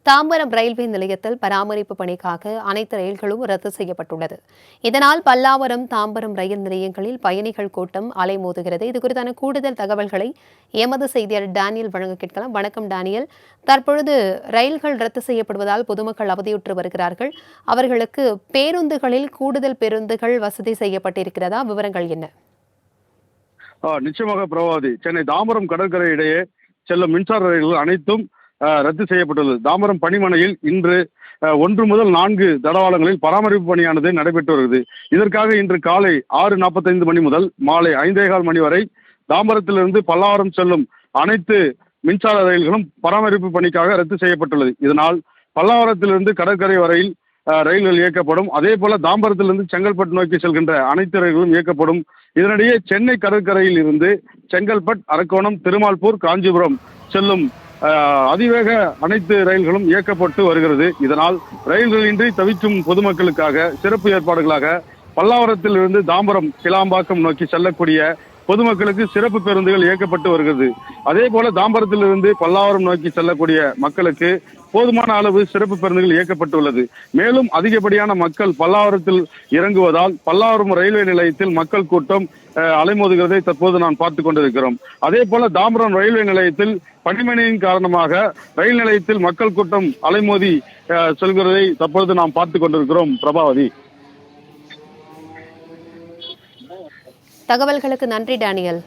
Tambaram railway நிலையத்தில் பராமரிப்பு பணிக்காக அனைத்து ரயில்களும் ரத்து செய்யப்பட்டுள்ளது. இதனால் பல்லாவரம், தாம்பரம் ரயில் நிலையங்களில் பயணிகள் கூட்டம் அலைமோதுகிறது. இதுகுறித்தான கூடுதல் தகவல்களை எமது செய்தியாளர் டேனியல் வழங்க கேட்கலாம். வணக்கம் டேனியல். தற்பொழுது ரயில்கள் ரத்து செய்யப்படுவதால் பொதுமக்கள் அவதியுற்று வருகிறார்கள். அவர்களுக்கு பேருந்துகளில் கூடுதல் பேருந்துகள் வசதி செய்யப்பட்டிருக்கிறதா? விவரங்கள் என்ன? நிச்சயமாக பிரபாவதி, சென்னை தாம்பரம் கடற்கரை இடையே செல்லும் மின்சார ரயில்கள் அனைத்தும் ரத்து செய்யப்பட்டுள்ளது. தாம்பரம் பணிமனையில் இன்று 1 முதல் 4 தடவாளங்களில் பராமரிப்பு பணியானது நடைபெற்று வருகிறது. இதற்காக இன்று காலை 6:45 மணி முதல் மாலை 5:15 மணி வரை தாம்பரத்திலிருந்து பல்லாவரம் செல்லும் அனைத்து மின்சார ரயில்களும் பராமரிப்பு பணிக்காக ரத்து செய்யப்பட்டுள்ளது. இதனால் பல்லாவரத்திலிருந்து கடற்கரை வரையில் ரயில்கள் இயக்கப்படும். அதே போல தாம்பரத்திலிருந்து செங்கல்பட்டு நோக்கி செல்கின்ற அனைத்து ரயில்களும் இயக்கப்படும். இதனிடையே சென்னை கடற்கரையில் இருந்து செங்கல்பட்டு, அரக்கோணம், திருமால்பூர், காஞ்சிபுரம் செல்லும் அதிவேக அனைத்து ரயில்களும் இயக்கப்பட்டு வருகிறது. இதனால் ரயில்களின்றி தவிக்கும் பொதுமக்களுக்காக சிறப்பு ஏற்பாடுகளாக பல்லாவரத்தில் இருந்து தாம்பரம், கிளாம்பாக்கம் நோக்கி செல்லக்கூடிய பொதுமக்களுக்கு சிறப்பு பேருந்துகள் இயக்கப்பட்டு வருகிறது. அதே போல தாம்பரத்திலிருந்து பல்லாவரம் நோக்கி செல்லக்கூடிய மக்களுக்கு போதுமான அளவு சிறப்பு பேருந்துகள் இயக்கப்பட்டுள்ளது. மேலும் அதிகப்படியான மக்கள் பல்லாவரத்தில் இறங்குவதால் பல்லாவரம் ரயில்வே நிலையத்தில் மக்கள் கூட்டம் அலைமோதுகிறதை தற்போது நான் பார்த்துக் கொண்டிருக்கிறோம். அதே போல தாம்பரம் ரயில்வே நிலையத்தில் பணிமனையின் காரணமாக ரயில் நிலையத்தில் மக்கள் கூட்டம் அலைமோதி செல்கிறதை தற்பொழுது நாம் பார்த்துக் கொண்டிருக்கிறோம். பிரபாவதி, தகவல்களுக்கு நன்றி டேனியல்.